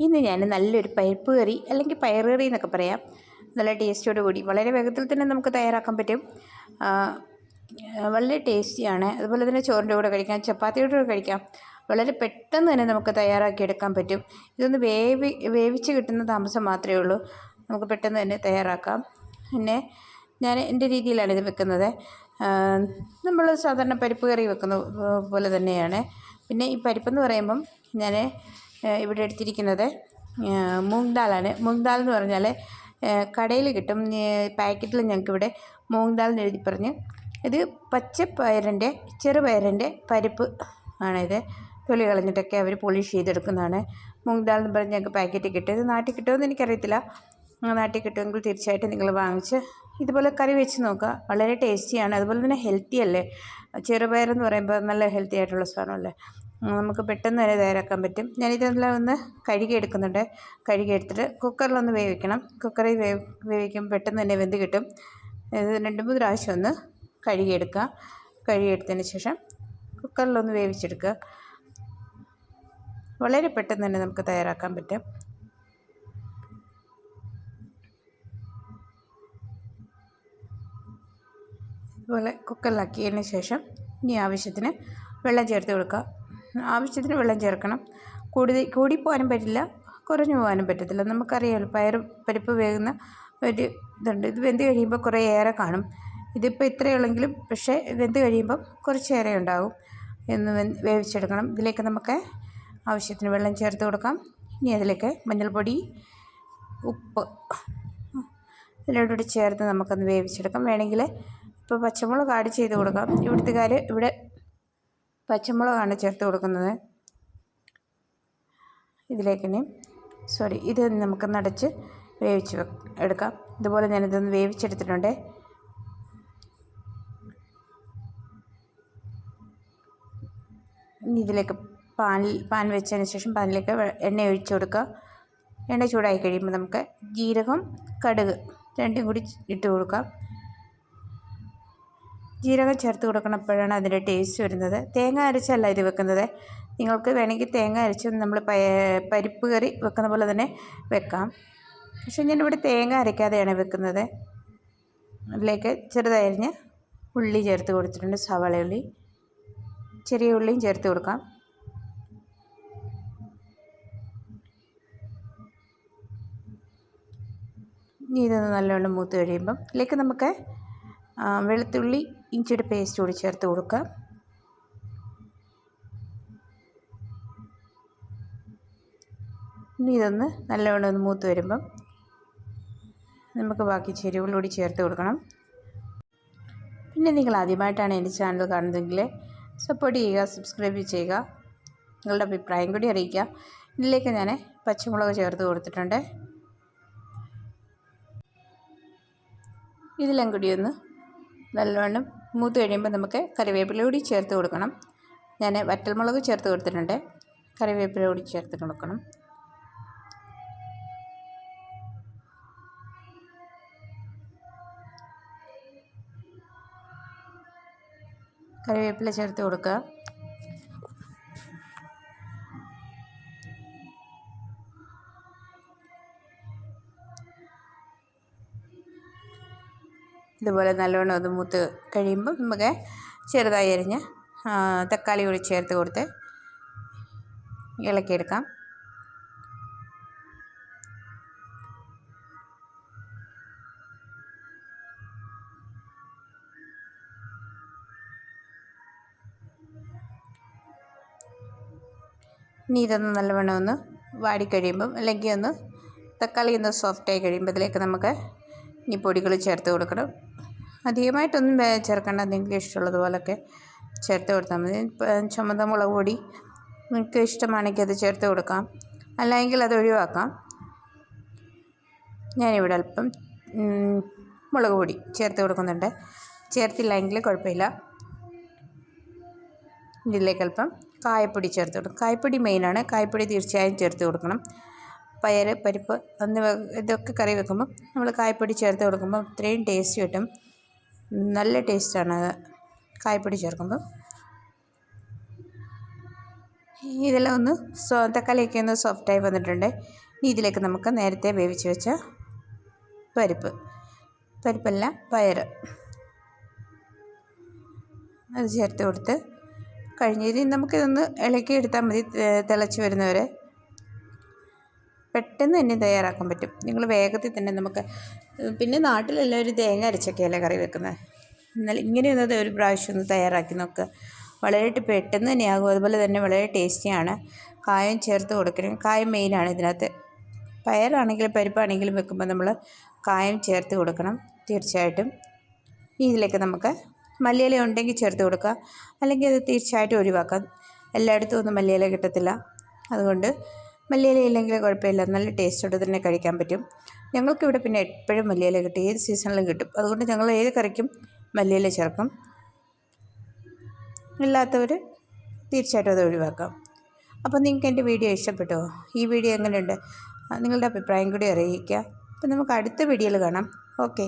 ഇന്ന് ഞാൻ നല്ലൊരു പരിപ്പ് കറി അല്ലെങ്കിൽ പയറ് കറി എന്നൊക്കെ പറയാം, നല്ല ടേസ്റ്റോട് കൂടി വളരെ വേഗത്തിൽ തന്നെ നമുക്ക് തയ്യാറാക്കാൻ പറ്റും. വളരെ ടേസ്റ്റിയാണ്. അതുപോലെ തന്നെ ചോറിൻ്റെ കൂടെ കഴിക്കാം, ചപ്പാത്തിയുടെ കൂടെ കഴിക്കാം. വളരെ പെട്ടെന്ന് തന്നെ നമുക്ക് തയ്യാറാക്കി എടുക്കാൻ പറ്റും. ഇതൊന്ന് വേവിച്ച് കിട്ടുന്ന താമസം മാത്രമേ ഉള്ളൂ. നമുക്ക് പെട്ടെന്ന് തന്നെ തയ്യാറാക്കാം. പിന്നെ ഞാൻ എൻ്റെ രീതിയിലാണ് ഇത് വെക്കുന്നത്. നമ്മൾ സാധാരണ പരിപ്പ് കറി വെക്കുന്ന പോലെ തന്നെയാണ്. പിന്നെ ഈ പരിപ്പെന്ന് പറയുമ്പം ഞാൻ ഇവിടെ എടുത്തിരിക്കുന്നത് മൂങ് ദാലാണ്. മൂങ് ദാൽ എന്ന് പറഞ്ഞാൽ കടയിൽ കിട്ടും, പാക്കറ്റിൽ ഞങ്ങൾക്കിവിടെ മൂങ് ദാൽ എന്ന് എഴുതി പറഞ്ഞ്. ഇത് പച്ചപ്പയറിൻ്റെ ചെറുപയറിൻ്റെ പരിപ്പ് ആണിത്. തൊലി കളഞ്ഞിട്ടൊക്കെ അവർ പോളിഷ് ചെയ്തെടുക്കുന്നതാണ്. മൂങ് ദാൽ എന്ന് പറഞ്ഞ് ഞങ്ങൾക്ക് പാക്കറ്റ് കിട്ടും. ഇത് നാട്ടിൽ കിട്ടുമെന്ന് എനിക്കറിയത്തില്ല. നാട്ടിൽ കിട്ടുമെങ്കിൽ തീർച്ചയായിട്ടും നിങ്ങൾ വാങ്ങിച്ച് ഇതുപോലെ കറി വെച്ച് നോക്കുക. വളരെ ടേസ്റ്റിയാണ്, അതുപോലെ തന്നെ ഹെൽത്തി അല്ലേ. ചെറുപയറെന്ന് പറയുമ്പോൾ നല്ല ഹെൽത്തി ആയിട്ടുള്ള സാധനമല്ലേ. നമുക്ക് പെട്ടെന്ന് തന്നെ തയ്യാറാക്കാൻ പറ്റും. ഞാനിതെല്ലാം ഒന്ന് കഴുകിയെടുക്കുന്നുണ്ട്. കഴുകിയെടുത്തിട്ട് കുക്കറിലൊന്ന് വേവിക്കണം. കുക്കറിൽ വേവിക്കുമ്പോൾ പെട്ടെന്ന് തന്നെ വെന്ത് കിട്ടും. ഇത് 2-3 പ്രാവശ്യം ഒന്ന് കഴുകിയെടുക്കുക. കഴുകിയെടുത്തതിന് ശേഷം കുക്കറിലൊന്ന് വേവിച്ചെടുക്കുക. വളരെ പെട്ടെന്ന് തന്നെ നമുക്ക് തയ്യാറാക്കാൻ പറ്റും. ഇതുപോലെ കുക്കറിലാക്കിയതിന് ശേഷം ഇനി ആവശ്യത്തിന് വെള്ളം ചേർത്ത് കൊടുക്കുക. ആവശ്യത്തിന് വെള്ളം ചേർക്കണം. കൂടിപ്പോകാനും പറ്റില്ല, കുറഞ്ഞു പോകാനും പറ്റത്തില്ല. നമുക്കറിയാമല്ലോ പരിപ്പ് വേകുന്ന ഒരു ഇതുണ്ട്. ഇത് വെന്ത് കഴിയുമ്പോൾ കുറേ ഏറെ കാണും. ഇതിപ്പോൾ ഇത്രയുള്ളെങ്കിലും പക്ഷേ വെന്ത് കഴിയുമ്പം കുറച്ചേറെ ഉണ്ടാകും. എന്ന് വേവിച്ചെടുക്കണം. ഇതിലേക്ക് നമുക്ക് ആവശ്യത്തിന് വെള്ളം ചേർത്ത് കൊടുക്കാം. ഇനി അതിലേക്ക് മഞ്ഞൾപ്പൊടി, ഉപ്പ് ഇതിലോട്ട് ചേർത്ത് നമുക്കൊന്ന് വേവിച്ചെടുക്കാം. വേണമെങ്കിൽ ഇപ്പോൾ പച്ചമുളക് ആഡ് ചെയ്ത് കൊടുക്കാം. ഇവിടെ പച്ചമുളകാണ് ചേർത്ത് കൊടുക്കുന്നത്. ഇതിലേക്കിനി ഇത് നമുക്കൊന്ന് അടച്ച് വേവിച്ച് എടുക്കാം. ഇതുപോലെ ഞാനിതൊന്ന് വേവിച്ചെടുത്തിട്ടുണ്ട്. ഇനി ഇതിലേക്ക് പാൻ വെച്ചതിന് ശേഷം പാനിലേക്ക് എണ്ണ ഒഴിച്ച് കൊടുക്കുക. എണ്ണ ചൂടായി കഴിയുമ്പോൾ നമുക്ക് ജീരകം, കടുക് രണ്ടും കൂടി ഇട്ട് കൊടുക്കാം. ജീരകം ചേർത്ത് കൊടുക്കണപ്പോഴാണ് അതിൻ്റെ ടേസ്റ്റ് വരുന്നത്. തേങ്ങ അരച്ചല്ല ഇത് വെക്കുന്നത്. നിങ്ങൾക്ക് വേണമെങ്കിൽ തേങ്ങ അരച്ച് നമ്മൾ പരിപ്പ് കറി വെക്കുന്ന പോലെ തന്നെ വെക്കാം. പക്ഷേ ഞാനിവിടെ തേങ്ങ അരയ്ക്കാതെയാണ് വെക്കുന്നത്. അതിലേക്ക് ചെറുതായി അരിഞ്ഞ് ഉള്ളി ചേർത്ത് കൊടുത്തിട്ടുണ്ട്. സവാള ഉള്ളി, ചെറിയ ഉള്ളിയും ചേർത്ത് കൊടുക്കാം. ഇനി ഇതൊന്ന് നല്ലോണം മൂത്ത് കഴിയുമ്പം ഇതിലേക്ക് നമുക്ക് വെളുത്തുള്ളി ഇഞ്ചിയുടെ പേസ്റ്റ് കൂടി ചേർത്ത് കൊടുക്കാം. ഇനി ഇതൊന്ന് നല്ലോണം ഒന്ന് മൂത്ത് വരുമ്പം നമുക്ക് ബാക്കി ചേരുവകളൂടി ചേർത്ത് കൊടുക്കണം. പിന്നെ നിങ്ങൾ ആദ്യമായിട്ടാണ് എൻ്റെ ചാനൽ കാണുന്നതെങ്കിൽ സപ്പോർട്ട് ചെയ്യുക, സബ്സ്ക്രൈബ് ചെയ്യുക, നിങ്ങളുടെ അഭിപ്രായം കൂടി അറിയിക്കുക. ഇതിലേക്ക് ഞാൻ പച്ചമുളക് ചേർത്ത് കൊടുത്തിട്ടുണ്ട്. ഇതെല്ലാം കൂടി ഒന്ന് നല്ലവണ്ണം മൂത്ത് കഴിയുമ്പോൾ നമുക്ക് കറിവേപ്പില കൂടി ചേർത്ത് കൊടുക്കണം. ഞാൻ വറ്റൽമുളക് ചേർത്ത് കൊടുത്തിട്ടുണ്ട്. കറിവേപ്പില കൂടി ചേർത്ത് കൊടുക്കണം. കറിവേപ്പില ചേർത്ത് കൊടുക്കുക. ഇതുപോലെ നല്ലോണം ഒന്ന് മൂത്ത് കഴിയുമ്പോൾ നമുക്ക് ചെറുതായി അരിഞ്ഞ് തക്കാളി കൂടി ചേർത്ത് കൊടുത്ത് ഇളക്കിയെടുക്കാം. ഇനി ഇതൊന്ന് നല്ലവണ്ണം ഒന്ന് വാടിക്കഴിയുമ്പം അല്ലെങ്കിൽ ഒന്ന് തക്കാളി ഒന്ന് സോഫ്റ്റായി കഴിയുമ്പോൾ ഇതിലേക്ക് നമുക്ക് ഇനി പൊടികൾ ചേർത്ത് കൊടുക്കണം. അധികമായിട്ടൊന്നും ചേർക്കേണ്ട, നിങ്ങൾക്ക് ഇഷ്ടമുള്ളതുപോലൊക്കെ ചേർത്ത് കൊടുത്താൽ മതി. ചുമന്ന മുളക് പൊടി നിങ്ങൾക്ക് ഇഷ്ടമാണെങ്കിൽ അത് ചേർത്ത് കൊടുക്കാം, അല്ലെങ്കിൽ അത് ഒഴിവാക്കാം. ഞാനിവിടെ അല്പം മുളക് പൊടി ചേർത്ത് കൊടുക്കുന്നുണ്ട്. ചേർത്തില്ലെങ്കിൽ കുഴപ്പമില്ല. ഇതിലേക്ക് അല്പം കായപ്പൊടി ചേർത്ത് കൊടുക്കും. കായപ്പൊടി മെയിനാണ്. കായപ്പൊടി തീർച്ചയായും ചേർത്ത് കൊടുക്കണം. പരിപ്പ് ഇതൊക്കെ കറി വെക്കുമ്പം നമ്മൾ കായപ്പൊടി ചേർത്ത് കൊടുക്കുമ്പോൾ ഇത്രയും ടേസ്റ്റ് കിട്ടും. നല്ല ടേസ്റ്റാണ് കായപ്പൊടി ചേർക്കുമ്പോൾ. ഇതെല്ലാം ഒന്ന് തക്കാളിയൊക്കെ ഒന്ന് സോഫ്റ്റായി വന്നിട്ടുണ്ട്. ഇതിലേക്ക് നമുക്ക് നേരത്തെ വേവിച്ച് വെച്ച പരിപ്പല്ല പയർ അത് ചേർത്ത് കൊടുത്ത് കഴിഞ്ഞ് നമുക്കിതൊന്ന് ഇളക്കി എടുത്താൽ മതി. തിളച്ച് വരുന്നവരെ പെട്ടെന്ന് തന്നെ തയ്യാറാക്കാൻ പറ്റും. നിങ്ങൾ വേഗത്തിൽ തന്നെ നമുക്ക് പിന്നെ നാട്ടിലെല്ലാവരും തേങ്ങ അരച്ചൊക്കെയല്ലേ കറി വെക്കുന്നത്. എന്നാൽ ഇങ്ങനെയൊന്നത് ഒരു പ്രാവശ്യം ഒന്ന് തയ്യാറാക്കി നോക്കുക. വളരെ പെട്ടെന്ന് തന്നെയാകും. അതുപോലെ തന്നെ വളരെ ടേസ്റ്റിയാണ്. കായം ചേർത്ത് കൊടുക്കണം. കായം മെയിനാണ് ഇതിനകത്ത്. പയറാണെങ്കിലും പരിപ്പാണെങ്കിലും വെക്കുമ്പോൾ നമ്മൾ കായം ചേർത്ത് കൊടുക്കണം തീർച്ചയായിട്ടും. ഇതിലേക്ക് നമുക്ക് മല്ലിയില ഉണ്ടെങ്കിൽ ചേർത്ത് കൊടുക്കുക, അല്ലെങ്കിൽ അത് തീർച്ചയായിട്ടും ഒഴിവാക്കാം. എല്ലായിടത്തും ഒന്നും മല്ലിയില കിട്ടത്തില്ല. അതുകൊണ്ട് മല്ലിയില ഇല്ലെങ്കിൽ കുഴപ്പമില്ല, നല്ല ടേസ്റ്റോടെ തന്നെ കഴിക്കാൻ പറ്റും. ഞങ്ങൾക്കിവിടെ പിന്നെ എപ്പോഴും മല്ലിയില കിട്ടും, ഏത് സീസണിലും കിട്ടും. അതുകൊണ്ട് ഞങ്ങൾ ഏത് കറിക്കും മല്ലിയില ചേർക്കും. ഇല്ലാത്തവർ തീർച്ചയായിട്ടും അത് ഒഴിവാക്കാം. അപ്പോൾ നിങ്ങൾക്ക് എൻ്റെ വീഡിയോ ഇഷ്ടപ്പെട്ടോ? ഈ വീഡിയോ എങ്ങനെയുണ്ട്? നിങ്ങളുടെ അഭിപ്രായം കൂടി അറിയിക്കുക. അപ്പോൾ നമുക്ക് അടുത്ത വീഡിയോയിൽ കാണാം. ഓക്കെ.